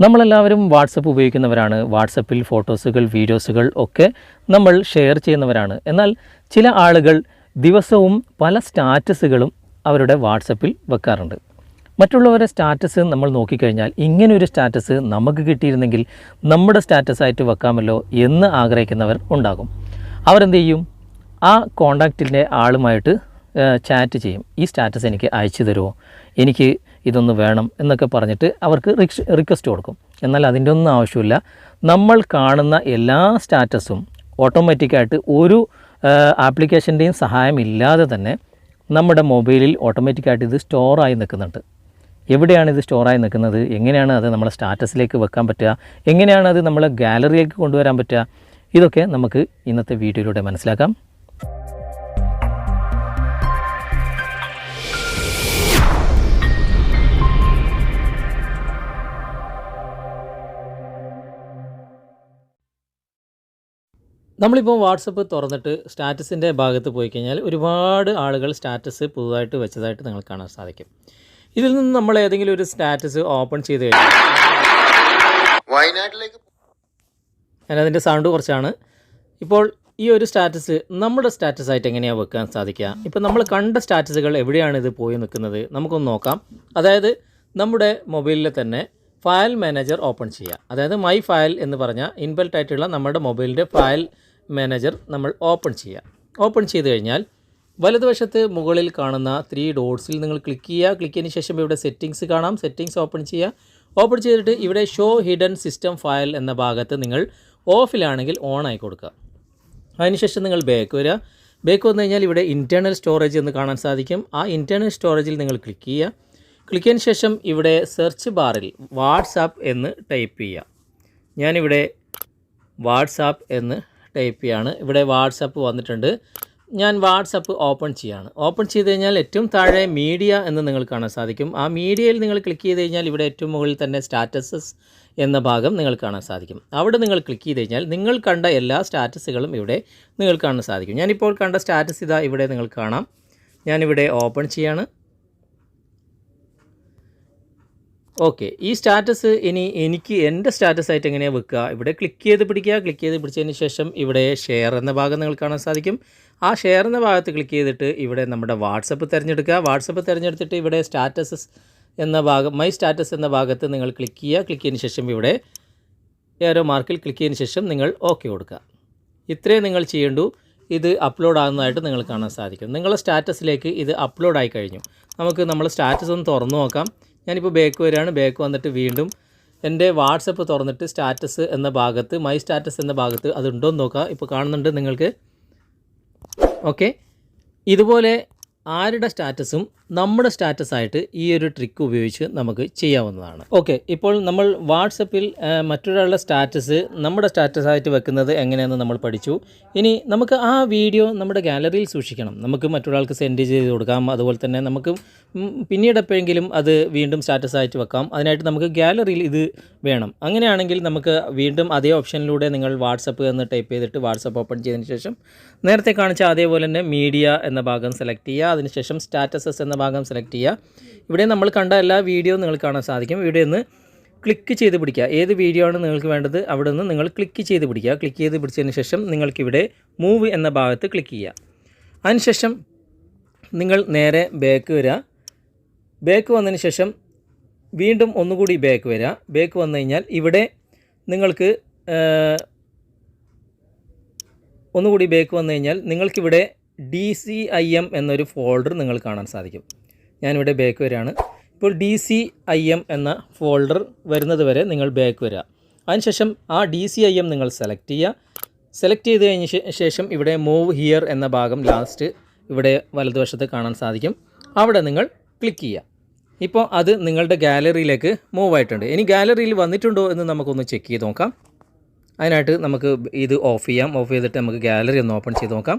നമ്മളെല്ലാവരും വാട്സപ്പ് ഉപയോഗിക്കുന്നവരാണ്. വാട്സപ്പിൽ ഫോട്ടോസുകൾ, വീഡിയോസുകൾ ഒക്കെ നമ്മൾ ഷെയർ ചെയ്യുന്നവരാണ്. എന്നാൽ ചില ആളുകൾ ദിവസവും പല സ്റ്റാറ്റസുകളും അവരുടെ വാട്സപ്പിൽ വെക്കാറുണ്ട്. മറ്റുള്ളവരുടെ സ്റ്റാറ്റസ് നമ്മൾ നോക്കിക്കഴിഞ്ഞാൽ ഇങ്ങനൊരു സ്റ്റാറ്റസ് നമുക്ക് കിട്ടിയിരുന്നെങ്കിൽ നമ്മുടെ സ്റ്റാറ്റസായിട്ട് വെക്കാമല്ലോ എന്ന് ആഗ്രഹിക്കുന്നവർ ഉണ്ടാകും. അവരെന്ത് ചെയ്യും? ആ കോണ്ടാക്റ്റിൻ്റെ ആളുമായിട്ട് ചാറ്റ് ചെയ്യും. ഈ സ്റ്റാറ്റസ് എനിക്ക് അയച്ചു തരുമോ, എനിക്ക് ഇതൊന്ന് വേണം എന്നൊക്കെ പറഞ്ഞിട്ട് അവർക്ക് റിക്വസ്റ്റ് കൊടുക്കും. എന്നാൽ അതിൻ്റെ ഒന്നും ആവശ്യമില്ല. നമ്മൾ കാണുന്ന എല്ലാ സ്റ്റാറ്റസും ഓട്ടോമാറ്റിക്കായിട്ട് ഒരു ആപ്ലിക്കേഷൻ്റെയും സഹായമില്ലാതെ തന്നെ നമ്മുടെ മൊബൈലിൽ ഓട്ടോമാറ്റിക്കായിട്ട് ഇത് സ്റ്റോറായി നിൽക്കുന്നുണ്ട്. എവിടെയാണ് ഇത് സ്റ്റോറായി നിൽക്കുന്നത്, എങ്ങനെയാണ് അത് നമ്മളെ സ്റ്റാറ്റസിലേക്ക് വെക്കാൻ പറ്റുക, എങ്ങനെയാണ് അത് നമ്മളെ ഗാലറിയിലേക്ക് കൊണ്ടുവരാൻ പറ്റുക, ഇതൊക്കെ നമുക്ക് ഇന്നത്തെ വീഡിയോയിലൂടെ മനസ്സിലാക്കാം. നമ്മളിപ്പോൾ വാട്സപ്പ് തുറന്നിട്ട് സ്റ്റാറ്റസിൻ്റെ ഭാഗത്ത് പോയി കഴിഞ്ഞാൽ ഒരുപാട് ആളുകൾ സ്റ്റാറ്റസ് പുതുതായിട്ട് വെച്ചതായിട്ട് നിങ്ങൾക്ക് കാണാൻ സാധിക്കും. ഇതിൽ നിന്ന് നമ്മൾ ഏതെങ്കിലും ഒരു സ്റ്റാറ്റസ് ഓപ്പൺ ചെയ്ത് കഴിഞ്ഞാൽ വയനാട്ടിലേക്ക്, ഞാനതിൻ്റെ സൗണ്ട് കുറച്ചാണ്. ഇപ്പോൾ ഈ ഒരു സ്റ്റാറ്റസ് നമ്മുടെ സ്റ്റാറ്റസായിട്ട് എങ്ങനെയാണ് വെക്കാൻ സാധിക്കുക? ഇപ്പോൾ നമ്മൾ കണ്ട സ്റ്റാറ്റസുകൾ എവിടെയാണ് ഇത് പോയി നിൽക്കുന്നത് നമുക്കൊന്ന് നോക്കാം. അതായത് നമ്മുടെ മൊബൈലിൽ തന്നെ ഫയൽ മാനേജർ ഓപ്പൺ ചെയ്യുക. അതായത് മൈ ഫയൽ എന്ന് പറഞ്ഞാൽ ഇൻബിൽറ്റ് ആയിട്ടുള്ള നമ്മുടെ മൊബൈലിൻ്റെ ഫയൽ മാനേജർ നമ്മൾ ഓപ്പൺ ചെയ്യുക. ഓപ്പൺ ചെയ്ത് കഴിഞ്ഞാൽ വലതുവശത്ത് മുകളിൽ കാണുന്ന 3 ഡോട്ട്സിൽ നിങ്ങൾ ക്ലിക്ക് ചെയ്യുക. ക്ലിക്ക് ചെയ്തതിന് ശേഷം ഇവിടെ സെറ്റിങ്സ് കാണാം. സെറ്റിങ്സ് ഓപ്പൺ ചെയ്യുക. ഓപ്പൺ ചെയ്തിട്ട് ഇവിടെ ഷോ ഹിഡൻ സിസ്റ്റം ഫയൽ എന്ന ഭാഗത്ത് നിങ്ങൾ ഓഫിലാണെങ്കിൽ ഓൺ ആയി കൊടുക്കുക. അതിനുശേഷം നിങ്ങൾ ബാക്ക് വരിക. ബാക്ക് വന്നു കഴിഞ്ഞാൽ ഇവിടെ ഇൻറ്റേർണൽ സ്റ്റോറേജ് എന്ന് കാണാൻ സാധിക്കും. ആ ഇൻറ്റേർണൽ സ്റ്റോറേജിൽ നിങ്ങൾ ക്ലിക്ക് ചെയ്യുക. ക്ലിക്ക് ചെയ്തതിന് ശേഷം ഇവിടെ സെർച്ച് ബാറിൽ വാട്സാപ്പ് എന്ന് ടൈപ്പ് ചെയ്യുക. ഞാനിവിടെ വാട്സാപ്പ് എന്ന് ടൈപ്പ് ചെയ്യാണ്. ഇവിടെ വാട്സാപ്പ് വന്നിട്ടുണ്ട്. ഞാൻ വാട്സാപ്പ് ഓപ്പൺ ചെയ്യാണ്. ഓപ്പൺ ചെയ്ത് കഴിഞ്ഞാൽ ഏറ്റവും താഴെ മീഡിയ എന്ന് നിങ്ങൾ കാണാൻ സാധിക്കും. ആ മീഡിയയിൽ നിങ്ങൾ ക്ലിക്ക് ചെയ്ത് കഴിഞ്ഞാൽ ഇവിടെ ഏറ്റവും മുകളിൽ തന്നെ സ്റ്റാറ്റസസ് എന്ന ഭാഗം നിങ്ങൾ കാണാൻ സാധിക്കും. അവിടെ നിങ്ങൾ ക്ലിക്ക് ചെയ്ത് കഴിഞ്ഞാൽ നിങ്ങൾ കണ്ട എല്ലാ സ്റ്റാറ്റസുകളും ഇവിടെ നിങ്ങൾ കാണാൻ സാധിക്കും. ഞാനിപ്പോൾ കണ്ട സ്റ്റാറ്റസ് ഇതാ ഇവിടെ നിങ്ങൾ കാണാം. ഞാനിവിടെ ഓപ്പൺ ചെയ്യാണ്. ഓക്കെ, ഈ സ്റ്റാറ്റസ് ഇനി എനിക്ക് എൻ്റെ സ്റ്റാറ്റസായിട്ട് എങ്ങനെയാണ് വെക്കുക? ഇവിടെ ക്ലിക്ക് ചെയ്ത് പിടിക്കുക. ക്ലിക്ക് ചെയ്ത് പിടിച്ചതിന് ശേഷം ഇവിടെ ഷെയർ എന്ന ഭാഗം നിങ്ങൾ കാണാൻ സാധിക്കും. ആ ഷെയർ എന്ന ഭാഗത്ത് ക്ലിക്ക് ചെയ്തിട്ട് ഇവിടെ നമ്മുടെ വാട്സപ്പ് തിരഞ്ഞെടുക്കുക. വാട്സപ്പ് തിരഞ്ഞെടുത്തിട്ട് ഇവിടെ സ്റ്റാറ്റസസ് എന്ന ഭാഗം, മൈ സ്റ്റാറ്റസ് എന്ന ഭാഗത്ത് നിങ്ങൾ ക്ലിക്ക് ചെയ്യുക. ക്ലിക്ക് ചെയ്തതിന് ശേഷം ഇവിടെ ഏരോ മാർക്കിൽ ക്ലിക്ക് ചെയ്തതിന് ശേഷം നിങ്ങൾ ഓക്കെ കൊടുക്കുക. ഇത്രയും നിങ്ങൾ ചെയ്യേണ്ടൂ. ഇത് അപ്ലോഡ് ആകുന്നതായിട്ട് നിങ്ങൾ കാണാൻ സാധിക്കും. നിങ്ങളുടെ സ്റ്റാറ്റസിലേക്ക് ഇത് അപ്ലോഡ് ആയി കഴിഞ്ഞു. നമുക്ക് നമ്മൾ സ്റ്റാറ്റസ് ഒന്ന് തുറന്നു നോക്കാം. ഞാനിപ്പോൾ ബാക്ക് വരികയാണ്. ബാക്ക് വന്നിട്ട് വീണ്ടും എൻ്റെ വാട്സപ്പ് തുറന്നിട്ട് സ്റ്റാറ്റസ് എന്ന ഭാഗത്ത്, മൈ സ്റ്റാറ്റസ് എന്ന ഭാഗത്ത് അതുണ്ടോ എന്ന് നോക്കാം. ഇപ്പോൾ കാണുന്നുണ്ട് നിങ്ങൾക്ക്. ഓക്കെ, ഇതുപോലെ ആരുടെ സ്റ്റാറ്റസും നമ്മുടെ സ്റ്റാറ്റസായിട്ട് ഈ ഒരു ട്രിക്ക് ഉപയോഗിച്ച് നമുക്ക് ചെയ്യാവുന്നതാണ്. ഓക്കെ, ഇപ്പോൾ നമ്മൾ വാട്സപ്പിൽ മറ്റൊരാളുടെ സ്റ്റാറ്റസ് നമ്മുടെ സ്റ്റാറ്റസായിട്ട് വെക്കുന്നത് എങ്ങനെയെന്ന് നമ്മൾ പഠിച്ചു. ഇനി നമുക്ക് ആ വീഡിയോ നമ്മുടെ ഗാലറിയിൽ സൂക്ഷിക്കണം. നമുക്ക് മറ്റൊരാൾക്ക് സെൻഡ് ചെയ്ത് കൊടുക്കാം. അതുപോലെ തന്നെ നമുക്ക് പിന്നീട് എപ്പോഴെങ്കിലും അത് വീണ്ടും സ്റ്റാറ്റസായിട്ട് വെക്കാം. അതിനായിട്ട് നമുക്ക് ഗാലറിയിൽ ഇത് വേണം. അങ്ങനെയാണെങ്കിൽ നമുക്ക് വീണ്ടും അതേ ഓപ്ഷനിലൂടെ നിങ്ങൾ വാട്സപ്പ് എന്ന് ടൈപ്പ് ചെയ്തിട്ട് വാട്സപ്പ് ഓപ്പൺ ചെയ്തതിന് ശേഷം നേരത്തെ കാണിച്ച അതേപോലെ തന്നെ മീഡിയ എന്ന ഭാഗം സെലക്ട് ചെയ്യുക. അതിനുശേഷം സ്റ്റാറ്റസസ് എന്ന ഭാഗം സെലക്ട് ചെയ്യുക. ഇവിടെ നമ്മൾ കണ്ട എല്ലാ വീഡിയോ നിങ്ങൾക്ക് കാണാൻ സാധിക്കും. ഇവിടെ നിന്ന് ക്ലിക്ക് ചെയ്ത് പിടിക്കുക. ഏത് വീഡിയോ ആണ് നിങ്ങൾക്ക് വേണ്ടത് അവിടെ നിന്ന് നിങ്ങൾ ക്ലിക്ക് ചെയ്ത് പിടിക്കുക. ക്ലിക്ക് ചെയ്ത് പിടിച്ചതിന് ശേഷം നിങ്ങൾക്കിവിടെ മൂവ് എന്ന ഭാഗത്ത് ക്ലിക്ക് ചെയ്യുക. അതിനുശേഷം നിങ്ങൾ നേരെ ബാക്ക് വരിക. ബാക്ക് വന്നതിന് ശേഷം വീണ്ടും ഒന്നുകൂടി ബാക്ക് വരിക. ബാക്ക് വന്നു കഴിഞ്ഞാൽ ഇവിടെ നിങ്ങൾക്ക് ഒന്നുകൂടി ബാക്ക് വന്നു കഴിഞ്ഞാൽ നിങ്ങൾക്കിവിടെ DCIM എന്നൊരു ഫോൾഡർ നിങ്ങൾ കാണാൻ സാധിക്കും. ഞാനിവിടെ ബാക്ക് വരികയാണ്. ഇപ്പോൾ DCIM എന്ന ഫോൾഡർ വരുന്നത് വരെ നിങ്ങൾ ബാക്ക് വരിക. അതിനുശേഷം ആ DCIM നിങ്ങൾ സെലക്ട് ചെയ്യുക. സെലക്ട് ചെയ്ത് കഴിഞ്ഞ ശേഷം ഇവിടെ മൂവ് ഹിയർ എന്ന ഭാഗം ലാസ്റ്റ് ഇവിടെ വലതുവശത്ത് കാണാൻ സാധിക്കും. അവിടെ നിങ്ങൾ ക്ലിക്ക് ചെയ്യുക. ഇപ്പോൾ അത് നിങ്ങളുടെ ഗാലറിയിലേക്ക് മൂവ് ആയിട്ടുണ്ട്. ഇനി ഗാലറിയിൽ വന്നിട്ടുണ്ടോ എന്ന് നമുക്കൊന്ന് ചെക്ക് ചെയ്ത് നോക്കാം. അതിനായിട്ട് നമുക്ക് ഇത് ഓഫ് ചെയ്യാം. ഓഫ് ചെയ്തിട്ട് നമുക്ക് ഗാലറി ഒന്ന് ഓപ്പൺ ചെയ്ത് നോക്കാം.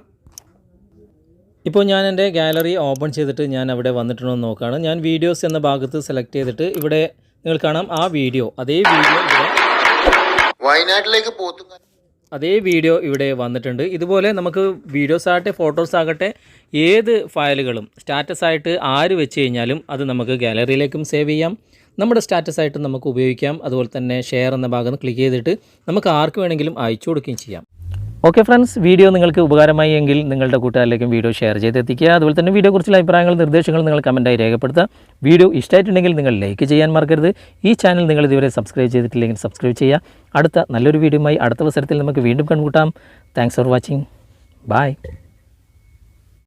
ഇപ്പോൾ ഞാൻ എൻ്റെ ഗാലറി ഓപ്പൺ ചെയ്തിട്ട് ഞാൻ അവിടെ വന്നിട്ടുണ്ടോ എന്ന് നോക്കുകയാണ്. ഞാൻ വീഡിയോസ് എന്ന ഭാഗത്ത് സെലക്ട് ചെയ്തിട്ട് ഇവിടെ നിങ്ങൾ കാണാം ആ വീഡിയോ, അതേ വീഡിയോ ഇവിടെ വയനാട്ടിലേക്ക് പോകുന്നു. അതേ വീഡിയോ ഇവിടെ വന്നിട്ടുണ്ട്. ഇതുപോലെ നമുക്ക് വീഡിയോസ് ആകട്ടെ ഫോട്ടോസ് ആകട്ടെ ഏത് ഫയലുകളും സ്റ്റാറ്റസായിട്ട് ആര് വെച്ച് കഴിഞ്ഞാലും അത് നമുക്ക് ഗാലറിയിലേക്കും സേവ് ചെയ്യാം. നമ്മുടെ സ്റ്റാറ്റസായിട്ട് നമുക്ക് ഉപയോഗിക്കാം. അതുപോലെ തന്നെ ഷെയർ എന്ന ഭാഗം ക്ലിക്ക് ചെയ്തിട്ട് നമുക്ക് ആർക്ക് വേണമെങ്കിലും അയച്ചു കൊടുക്കുകയും ചെയ്യാം. ഓക്കെ ഫ്രണ്ട്സ്, വീഡിയോ നിങ്ങൾക്ക് ഉപകാരമായി എങ്കിൽ നിങ്ങളുടെ കൂട്ടുകാരിലേക്കും വീഡിയോ ഷെയർ ചെയ്തെത്തിക്കുക. അതുപോലെ തന്നെ വീഡിയോയെക്കുറിച്ചുള്ള അഭിപ്രായങ്ങളും നിർദ്ദേശങ്ങളും നിങ്ങൾ കമൻറ്റായി രേഖപ്പെടുത്തുക. വീഡിയോ ഇഷ്ടമായിട്ടുണ്ടെങ്കിൽ നിങ്ങൾ ലൈക്ക് ചെയ്യാൻ മറക്കരുത്. ഈ ചാനൽ നിങ്ങൾ ഇതുവരെ സബ്സ്ക്രൈബ് ചെയ്തിട്ടില്ലെങ്കിൽ സബ്സ്ക്രൈബ് ചെയ്യുക. അടുത്ത നല്ലൊരു വീഡിയോയുമായി അടുത്ത അവസരത്തിൽ നമുക്ക് വീണ്ടും കണ്ടുമുട്ടാം. Thanks for watching. ബൈ.